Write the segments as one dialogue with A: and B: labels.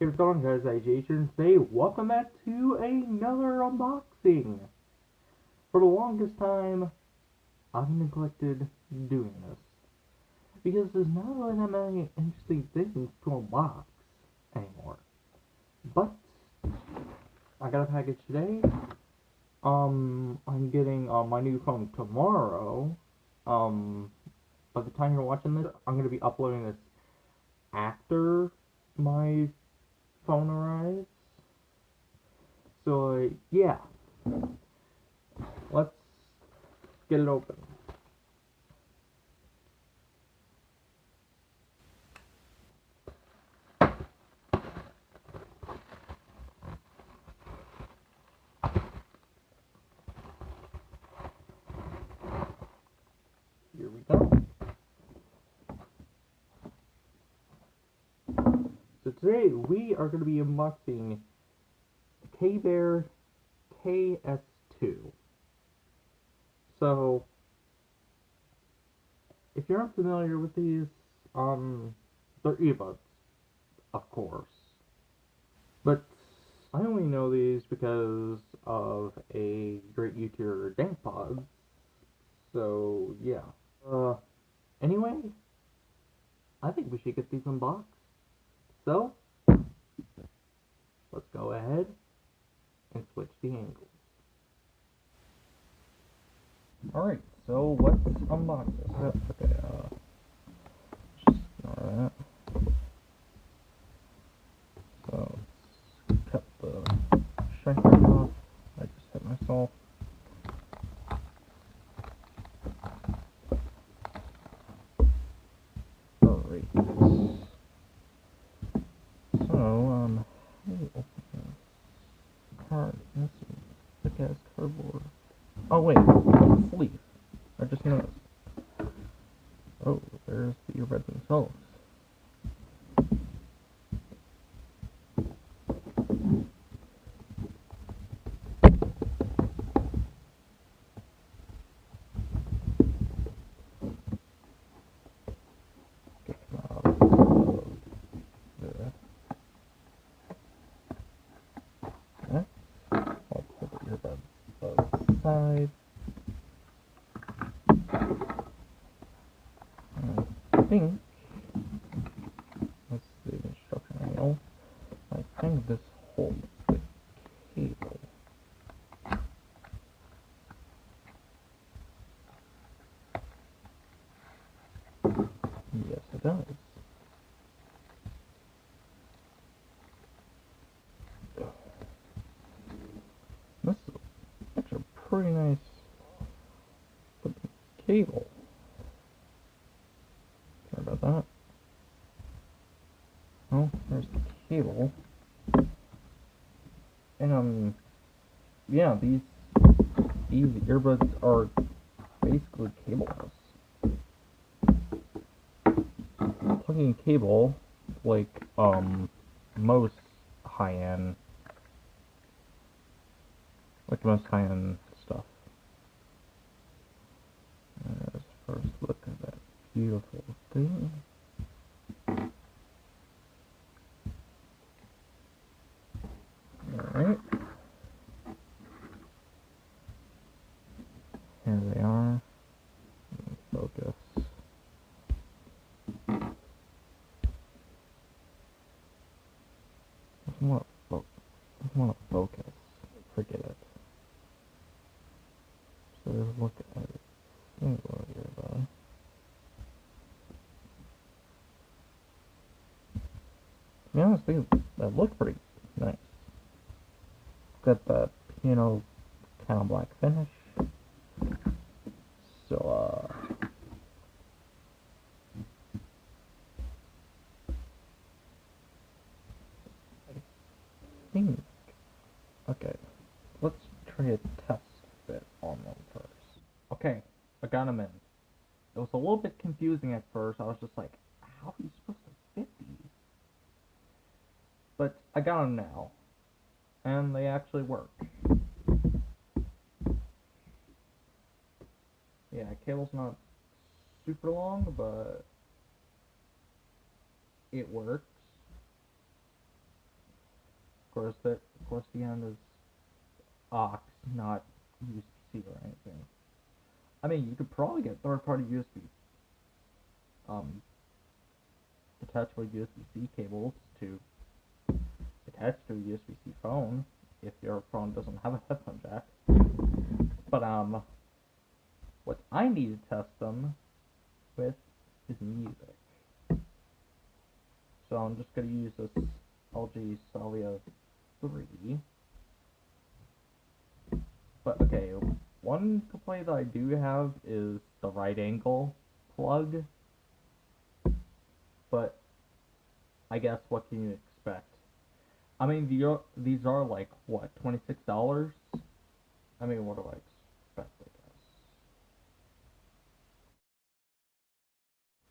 A: Hey, what's going on, guys? Jason. Today, welcome back to another unboxing. For the longest time, I've neglected doing this because there's not really that many interesting things to unbox anymore. But I got a package today. I'm getting my new phone tomorrow. Um, by the time you're watching this, I'm gonna be uploading this after my phone arrives. So yeah, let's get it open. Here we go. So today we are going to be unboxing KBear KS2. So if you're not familiar with these, they're earbuds, of course. But I only know these because of a great YouTuber, DankPods. So yeah. Anyway, I think we should get these unboxed. So let's go ahead and switch the angles. Alright, so let's unbox this. Okay, just ignore that. So, let's cut the shank right off. I just hit myself. Alright. So, let open this card. This is thick-ass cardboard. Oh wait, it's a sleeve. I just noticed. Oh, there's the earbuds themselves. Get them out of there. Okay. I'll put the earbuds aside. I think that's the instruction manual. I think this holds the cable. Yes, it does. This is actually a pretty nice cable. Sorry about that. Oh, there's the cable. And yeah, these earbuds are basically cableless. Plugging cable, like most high-end, stuff. Let's first look at that beautiful thing. Alright. Here they are. Focus. I want to focus. Forget it. So let's look at it. Single earbud. To be honest, that look pretty nice. Got the piano kind of black finish. So I think, okay, let's try a test fit on them first. Okay, I got them in. It was a little bit confusing at first. I was just like, how are you supposed to fit these? But I got them now, and they actually work. Yeah, cable's not super long, but it works. Of course, the end is aux, not USB-C or anything. I mean, you could probably get third-party USB, um, detachable USB-C cables to attach to a USB-C phone if your phone doesn't have a headphone jack. But what I need to test them with is music. So I'm just gonna use this LG Salvia 3. But okay, one complaint that I do have is the right angle plug. But I guess what can you expect? I mean, these are like what, $26? I mean, what do I expect? I guess.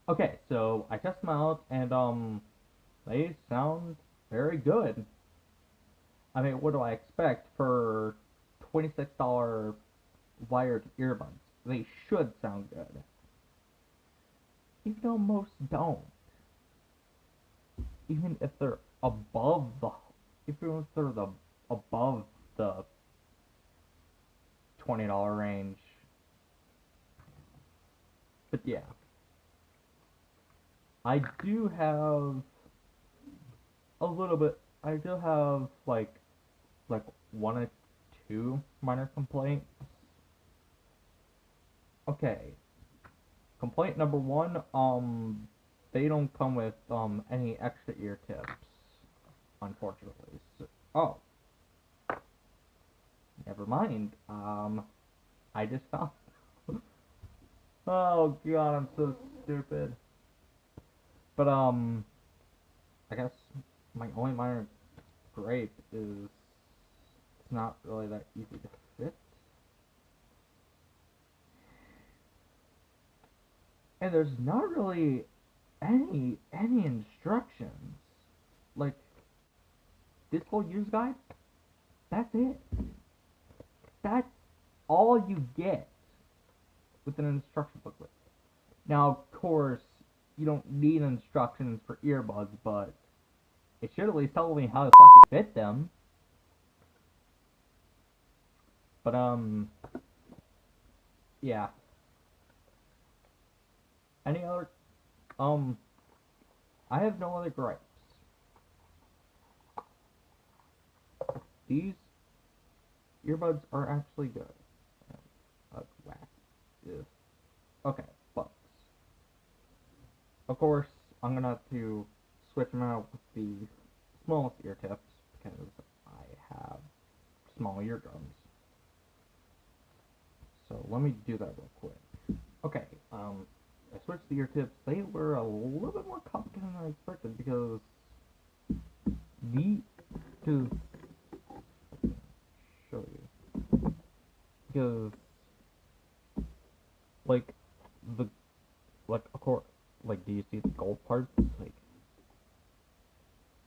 A: Okay, so I test them out, and they sound very good. I mean, what do I expect for $26 wired earbuds? They should sound good, even though most don't. Even if they're above the, even if they're above the $20 range. But yeah, I do have a little bit. I do have like one or two minor complaints. Okay, complaint number one, they don't come with any extra ear tips, unfortunately. So, oh, never mind. I just found. Oh god, I'm so stupid. But I guess my only minor gripe is it's not really that easy to fit. And there's not really any instructions. Like this whole use guide, that's it. That's all you get with an instruction booklet. Now, of course, you don't need instructions for earbuds, but it should at least tell me how to fucking fit them. But yeah. Any other I have no other gripes. These earbuds are actually good. Wax. Okay, but of course I'm gonna have to switch them out with the smallest ear tips because I have small eardrums. So let me do that real quick. Okay, I switched the ear tips. They were a little bit more complicated than I expected because to show you, because like the of course, like, do you see the gold parts? Like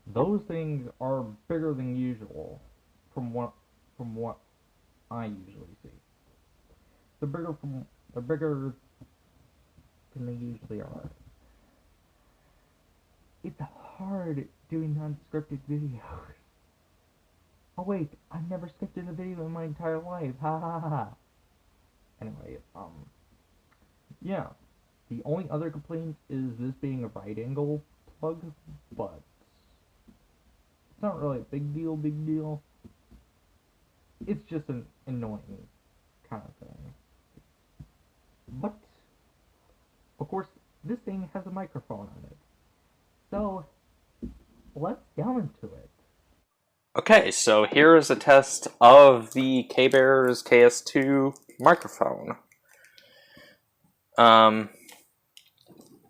A: those things are bigger than usual from what I usually see. They're bigger than they usually are. It's hard doing unscripted videos. Oh wait, I've never scripted a video in my entire life. Ha ha ha. Anyway, yeah. The only other complaint is this being a right angle plug, but it's not really a big deal. It's just an annoying kind of thing. But of course, this thing has a microphone on it. So, let's get into it. Okay, so here is a test of the KBear's KS2 microphone.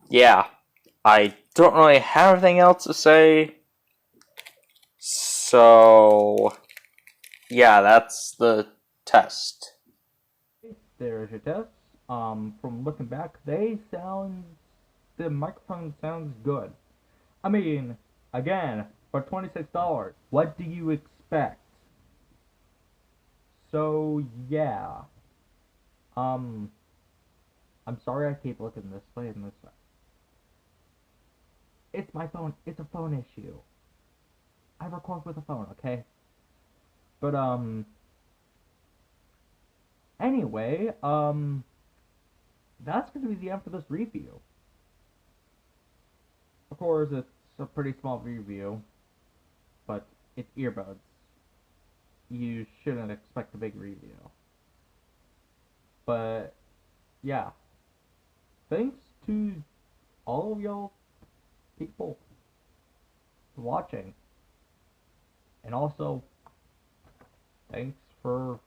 A: Yeah, I don't really have anything else to say. So, yeah, that's the test. There's your test. From looking back, the microphone sounds good. I mean, again, for $26, what do you expect? So, yeah. I'm sorry I keep looking this way and this way. It's my phone. It's a phone issue. I record with a phone, okay? But, anyway, that's gonna be the end for this review. Of course, it's a pretty small review, but it's earbuds. You shouldn't expect a big review. But, yeah. Thanks to all of y'all people for watching. And also, thanks for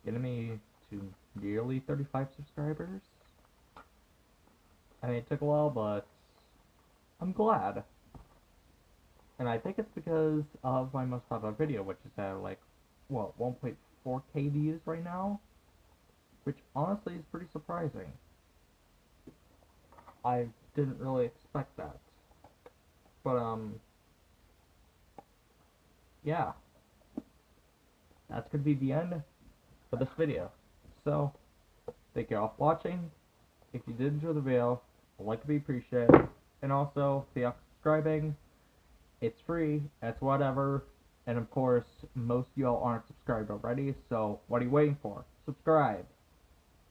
A: getting me to nearly 35 subscribers. I mean, it took a while, but I'm glad. And I think it's because of my most popular video, which is at like, what, 1.4K views right now? Which honestly is pretty surprising. I didn't really expect that. But, yeah. That's gonna be the end for this video. So, thank you all for watching. If you did enjoy the video, I'd like to be appreciated. And also, if you're subscribing, it's free, it's whatever. And of course, most of y'all aren't subscribed already, so what are you waiting for? Subscribe.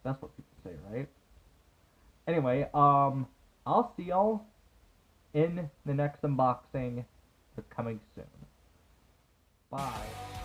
A: That's what people say, right? Anyway, I'll see y'all in the next unboxing that's coming soon. Bye.